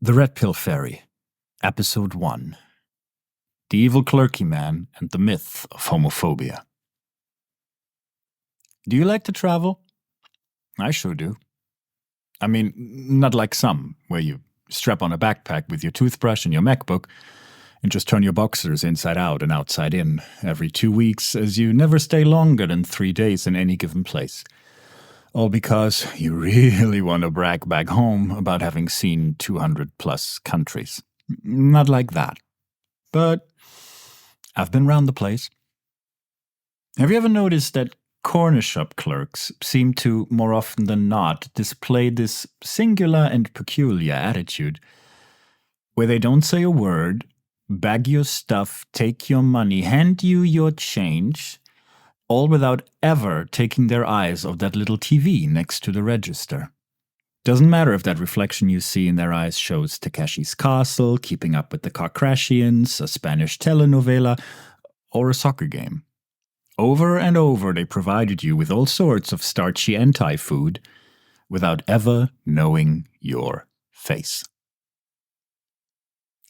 The Red Pill Fairy, Episode 1. The Evil Clerkyman and the Myth of Homophobia. Do you like to travel? I sure do. I mean, not like some, where you strap on a backpack with your toothbrush and your MacBook and just turn your boxers inside out and outside in every 2 weeks, as you never stay longer than 3 days in any given place. All because you really want to brag back home about having seen 200 plus countries. Not like that. But I've been round the place. Have you ever noticed that corner shop clerks seem to, more often than not, display this singular and peculiar attitude where they don't say a word, bag your stuff, take your money, hand you your change, all without ever taking their eyes off that little TV next to the register? Doesn't matter if that reflection you see in their eyes shows Takeshi's Castle, Keeping Up with the Kardashians, a Spanish telenovela, or a soccer game. Over and over they provided you with all sorts of starchy anti-food without ever knowing your face.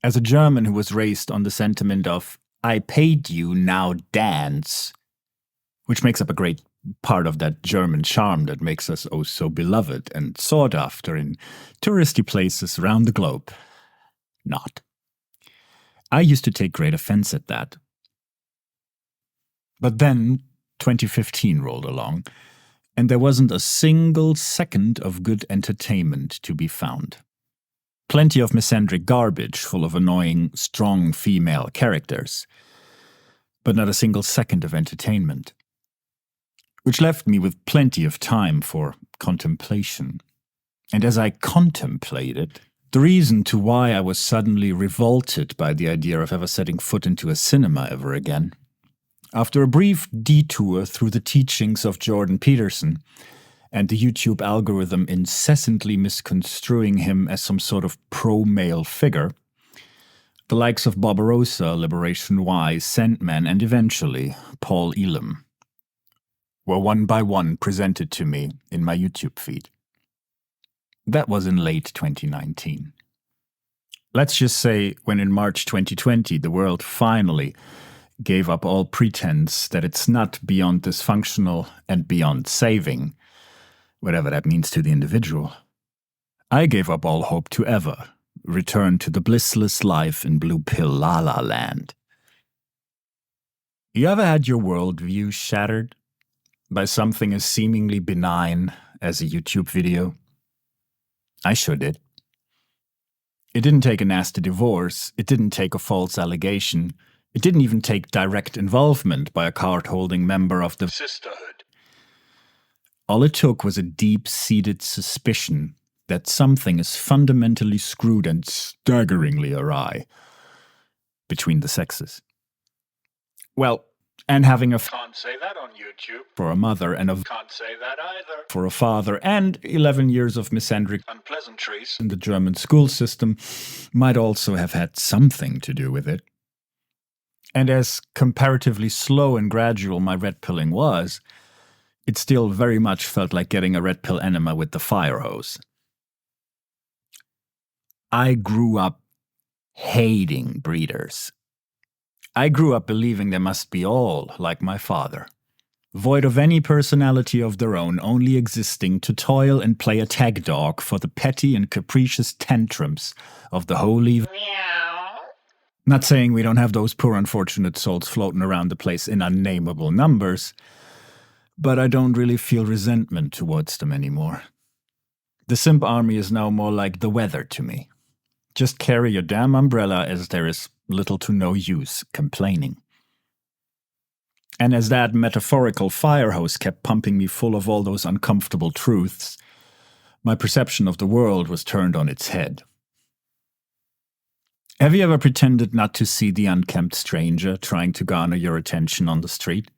As a German who was raised on the sentiment of, I paid you, now dance, which makes up a great part of that German charm that makes us oh so beloved and sought after in touristy places around the globe. Not. I used to take great offense at that. But then 2015 rolled along, and there wasn't a single second of good entertainment to be found. Plenty of misandric garbage full of annoying, strong female characters, but not a single second of entertainment. Which left me with plenty of time for contemplation. And as I contemplated, the reason to why I was suddenly revolted by the idea of ever setting foot into a cinema ever again, after a brief detour through the teachings of Jordan Peterson and the YouTube algorithm incessantly misconstruing him as some sort of pro-male figure, the likes of Barbarossa, Liberation Y, Sandman, and eventually Paul Elam were one by one presented to me in my YouTube feed. That was in late 2019. Let's just say when in March 2020 the world finally gave up all pretense that it's not beyond dysfunctional and beyond saving, whatever that means to the individual, I gave up all hope to ever return to the blissless life in blue pill la la land. You ever had your worldview shattered by something as seemingly benign as a YouTube video? I sure did. It didn't take a nasty divorce, it didn't take a false allegation, it didn't even take direct involvement by a card-holding member of the sisterhood. All it took was a deep-seated suspicion that something is fundamentally screwed and staggeringly awry between the sexes. Well, and having a can't say that on YouTube for a mother and a can't say that either for a father and 11 years of misandric unpleasantries in the German school system might also have had something to do with it. And as comparatively slow and gradual my red pilling was, it still very much felt like getting a red pill enema with the fire hose. I grew up hating breeders. I grew up believing they must be all like my father, void of any personality of their own, only existing to toil and play a tag dog for the petty and capricious tantrums of the holy. Not saying we don't have those poor unfortunate souls floating around the place in unnameable numbers, but I don't really feel resentment towards them anymore. The simp army is now more like the weather to me. Just carry your damn umbrella, as there is little to no use complaining. And as that metaphorical fire hose kept pumping me full of all those uncomfortable truths, my perception of the world was turned on its head. Have you ever pretended not to see the unkempt stranger trying to garner your attention on the street?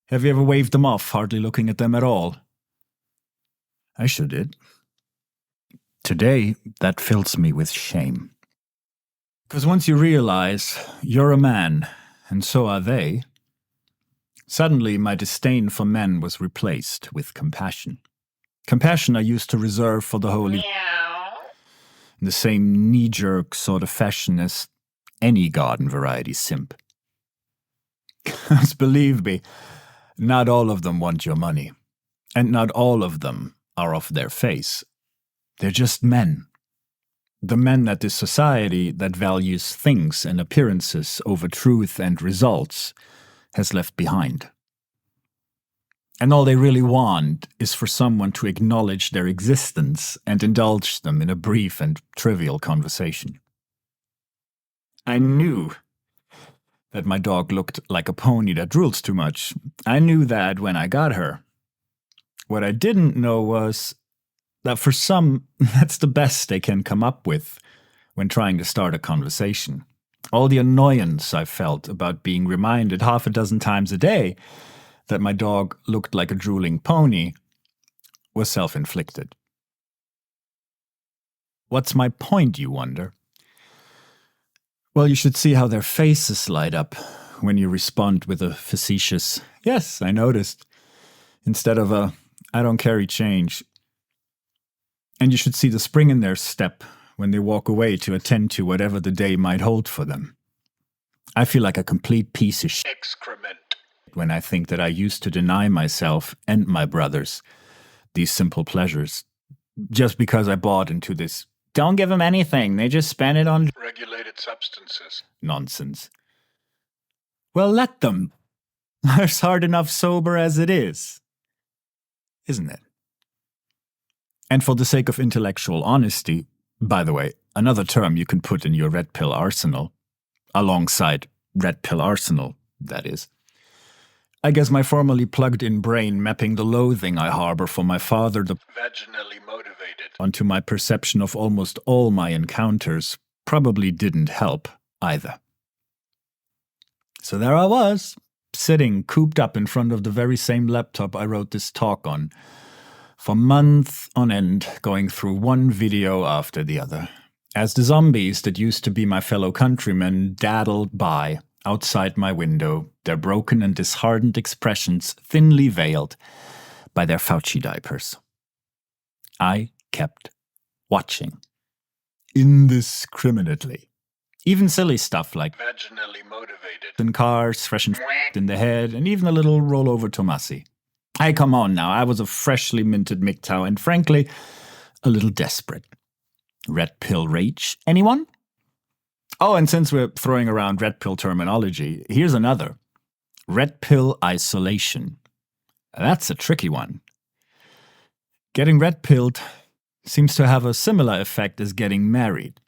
Have you ever waved them off, hardly looking at them at all? I sure did. Today, that fills me with shame. Because once you realize you're a man, and so are they, suddenly my disdain for men was replaced with compassion. Compassion I used to reserve for the holy. in the same knee-jerk sort of fashion as any garden variety simp. Because believe me, not all of them want your money, and not all of them are off their face. They're just men. The men that this society that values things and appearances over truth and results has left behind. And all they really want is for someone to acknowledge their existence and indulge them in a brief and trivial conversation. I knew that my dog looked like a pony that drools too much. I knew that when I got her. What I didn't know was that for some, that's the best they can come up with when trying to start a conversation. All the annoyance I felt about being reminded half a dozen times a day that my dog looked like a drooling pony was self-inflicted. What's my point, you wonder? Well, you should see how their faces light up when you respond with a facetious, "Yes, I noticed," instead of a, "I don't carry change." And you should see the spring in their step when they walk away to attend to whatever the day might hold for them. I feel like a complete piece of excrement when I think that I used to deny myself and my brothers these simple pleasures just because I bought into this "don't give them anything, they just spend it on regulated substances" nonsense. Well, let them. Life's hard enough sober as it is, isn't it? And for the sake of intellectual honesty, by the way, another term you can put in your red pill arsenal, alongside red pill arsenal, that is, I guess my formerly plugged-in brain mapping the loathing I harbor for my father, the vaginally motivated, onto my perception of almost all my encounters probably didn't help either. So there I was, sitting cooped up in front of the very same laptop I wrote this talk on, for months on end, going through one video after the other, as the zombies that used to be my fellow countrymen daddled by outside my window, their broken and disheartened expressions thinly veiled by their Fauci diapers. I kept watching, indiscriminately. Even silly stuff like vaginally motivated and cars, fresh and in the head, and even a little rollover Tomasi. Hey, come on now, I was a freshly minted MGTOW and frankly, a little desperate. Red pill rage, anyone? Oh, and since we're throwing around red pill terminology, here's another. Red pill isolation. That's a tricky one. Getting red pilled seems to have a similar effect as getting married.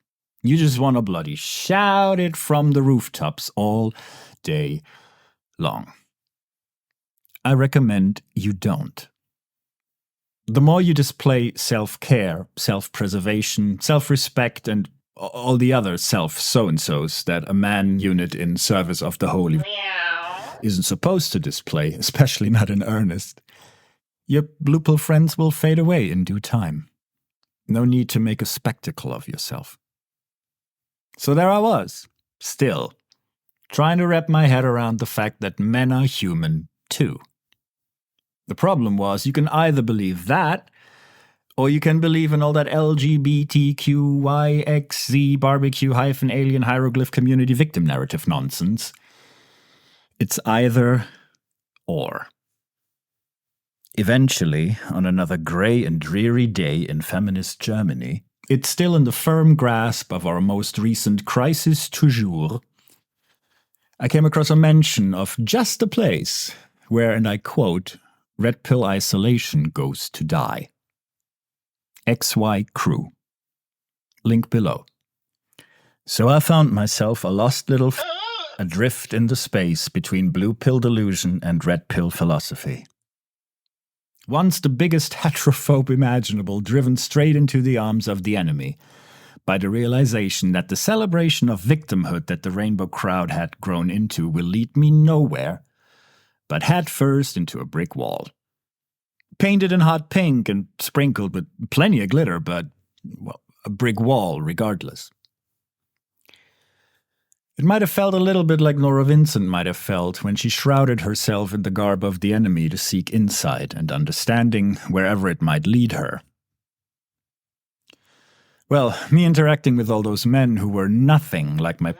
You just want to bloody shout it from the rooftops all day long. I recommend you don't. The more you display self-care, self-preservation, self-respect, and all the other self-so-and-sos that a man unit in service of the holy isn't supposed to display, especially not in earnest, your blue pill friends will fade away in due time. No need to make a spectacle of yourself. So there I was, still, trying to wrap my head around the fact that men are human too. The problem was you can either believe that, or you can believe in all that LGBTQYXZ barbecue-alien hieroglyph community victim narrative nonsense. It's either or. Eventually, on another grey and dreary day in feminist Germany, it's still in the firm grasp of our most recent crisis du jour, I came across a mention of just a place where, and I quote, red pill isolation goes to die. XY Crew. Link below. So I found myself a lost little adrift in the space between blue pill delusion and red pill philosophy. Once the biggest heterophobe imaginable, driven straight into the arms of the enemy by the realization that the celebration of victimhood that the rainbow crowd had grown into will lead me nowhere, but head first into a brick wall. Painted in hot pink and sprinkled with plenty of glitter, but, well, a brick wall regardless. It might have felt a little bit like Nora Vincent might have felt when she shrouded herself in the garb of the enemy to seek insight and understanding wherever it might lead her. Well, me interacting with all those men who were nothing like my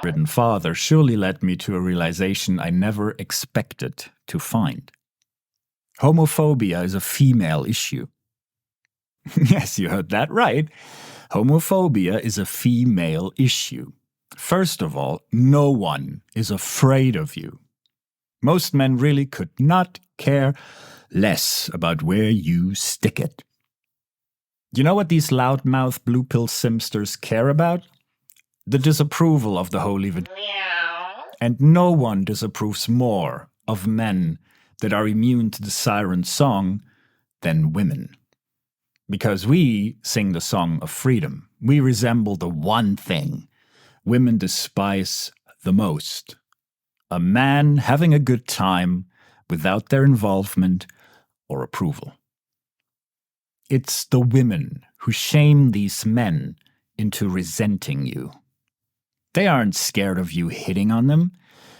ridden father surely led me to a realization I never expected to find. Homophobia is a female issue. Yes, you heard that right. Homophobia is a female issue. First of all, no one is afraid of you. Most men really could not care less about where you stick it. You know what these loudmouth blue pill simsters care about? The disapproval of the holy and no one disapproves more of men that are immune to the siren song than women. Because we sing the song of freedom. We resemble the one thing women despise the most. A man having a good time without their involvement or approval. It's the women who shame these men into resenting you. They aren't scared of you hitting on them.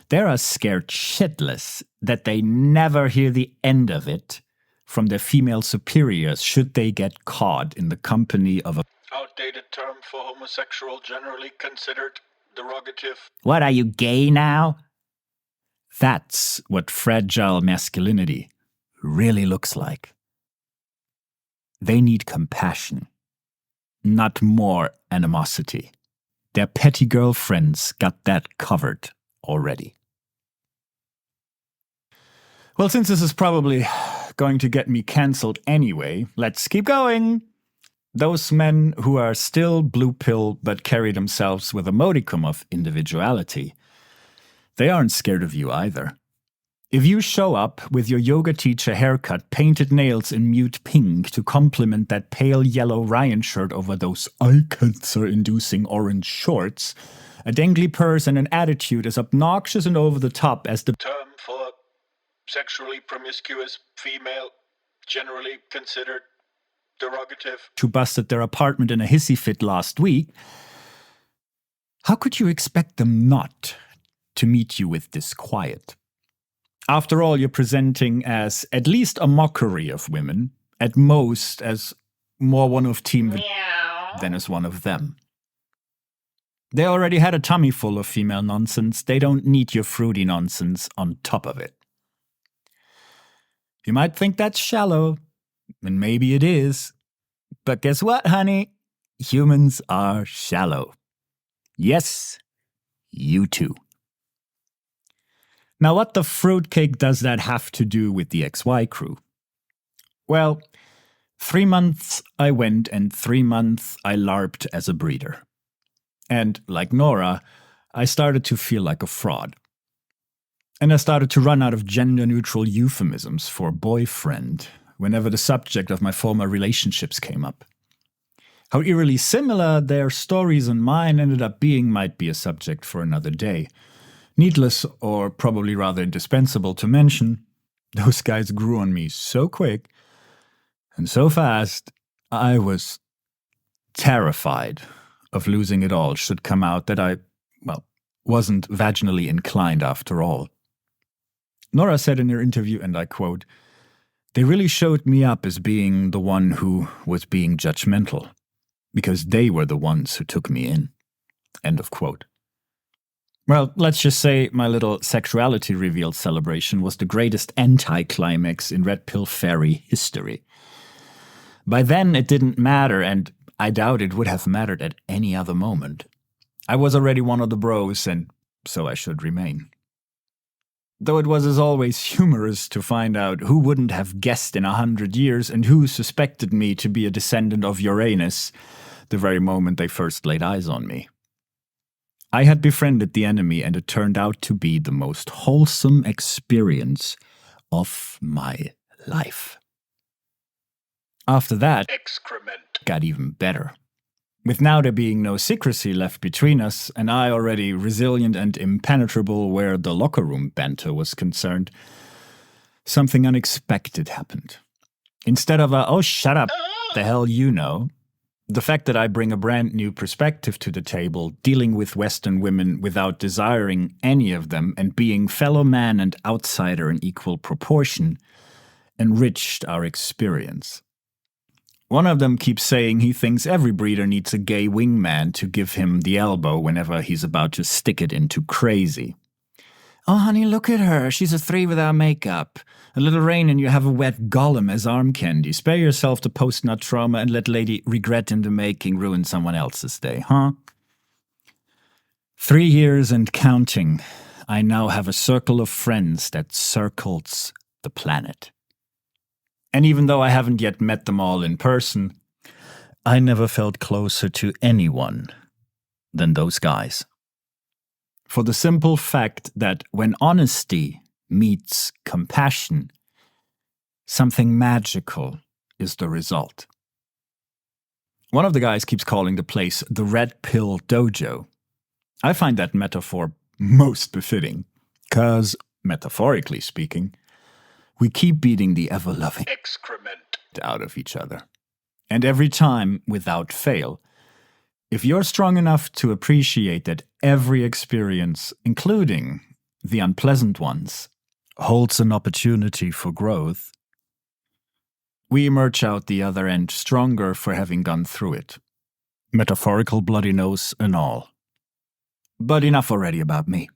They are scared shitless that they never hear the end of it from their female superiors should they get caught in the company of a outdated term for homosexual generally considered derogative. What, are you gay now? That's what fragile masculinity really looks like. They need compassion, not more animosity. Their petty girlfriends got that covered already. Well, since this is probably going to get me cancelled anyway, let's keep going. Those men who are still blue pill but carry themselves with a modicum of individuality, they aren't scared of you either. If you show up with your yoga teacher haircut, painted nails in mute pink to complement that pale yellow Ryan shirt over those eye cancer-inducing orange shorts, a dangly purse and an attitude as obnoxious and over the top as the term for sexually promiscuous female generally considered derogative who busted their apartment in a hissy fit last week, how could you expect them not to meet you with disquiet? After all, you're presenting as at least a mockery of women, at most as more one of Team than as one of them. They already had a tummy full of female nonsense. They don't need your fruity nonsense on top of it. You might think that's shallow, and maybe it is. But guess what, honey? Humans are shallow. Yes, you too. Now, what the fruitcake does that have to do with the XY crew? Well, 3 months I went and 3 months I LARPed as a breeder. And like Nora, I started to feel like a fraud. And I started to run out of gender-neutral euphemisms for boyfriend whenever the subject of my former relationships came up. How eerily similar their stories and mine ended up being might be a subject for another day. Needless, or probably rather indispensable to mention, those guys grew on me so quick and so fast, I was terrified of losing it all should come out that I, wasn't vaginally inclined after all. Nora said in her interview, and I quote, "They really showed me up as being the one who was being judgmental, because they were the ones who took me in." End of quote. Well, let's just say my little sexuality reveal celebration was the greatest anticlimax in Red Pill Fairy history. By then, it didn't matter, and I doubt it would have mattered at any other moment. I was already one of the bros, and so I should remain. Though it was as always humorous to find out who wouldn't have guessed in 100 years and who suspected me to be a descendant of Uranus the very moment they first laid eyes on me. I had befriended the enemy, and it turned out to be the most wholesome experience of my life. After that, excrement got even better. With now there being no secrecy left between us, and I already resilient and impenetrable where the locker room banter was concerned, something unexpected happened. Instead of a, "oh, shut up, the hell you know," the fact that I bring a brand new perspective to the table, dealing with Western women without desiring any of them and being fellow man and outsider in equal proportion, enriched our experience. One of them keeps saying he thinks every breeder needs a gay wingman to give him the elbow whenever he's about to stick it into crazy. Oh, honey, look at her. She's a 3 without makeup. A little rain and you have a wet Gollum as arm candy. Spare yourself the post-nut trauma and let lady regret in the making ruin someone else's day, huh? 3 years and counting. I now have a circle of friends that circles the planet. And even though I haven't yet met them all in person, I never felt closer to anyone than those guys. For the simple fact that when honesty meets compassion, something magical is the result. One of the guys keeps calling the place the Red Pill Dojo. I find that metaphor most befitting, because, metaphorically speaking, we keep beating the ever-loving excrement out of each other. And every time, without fail, if you're strong enough to appreciate that every experience, including the unpleasant ones, holds an opportunity for growth, we emerge out the other end stronger for having gone through it. Metaphorical bloody nose and all. But enough already about me.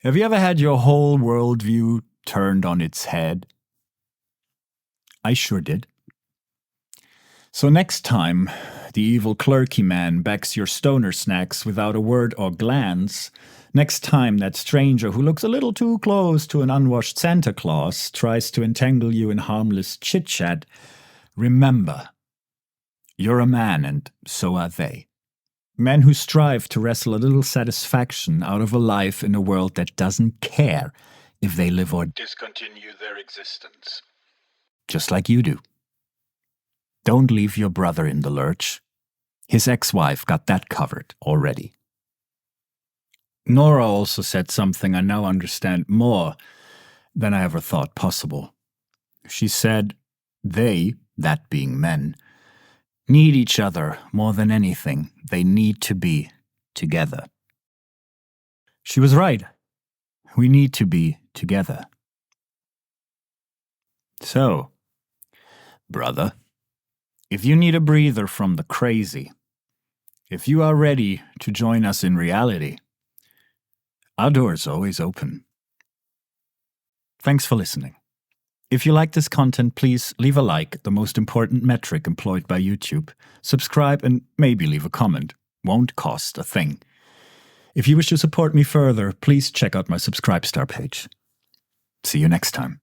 Have you ever had your whole worldview turned on its head? I sure did. So next time the evil clerkyman backs your stoner snacks without a word or glance, next time that stranger who looks a little too close to an unwashed Santa Claus tries to entangle you in harmless chit-chat, remember, you're a man and so are they. Men who strive to wrestle a little satisfaction out of a life in a world that doesn't care if they live or discontinue their existence. Just like you do. Don't leave your brother in the lurch. His ex-wife got that covered already. Nora also said something I now understand more than I ever thought possible. She said they, that being men, need each other more than anything. They need to be together. She was right. We need to be together. So, brother, if you need a breather from the crazy, if you are ready to join us in reality, our door is always open. Thanks for listening. If you like this content, please leave a like, the most important metric employed by YouTube. Subscribe and maybe leave a comment. Won't cost a thing. If you wish to support me further, please check out my Subscribe Star page. See you next time.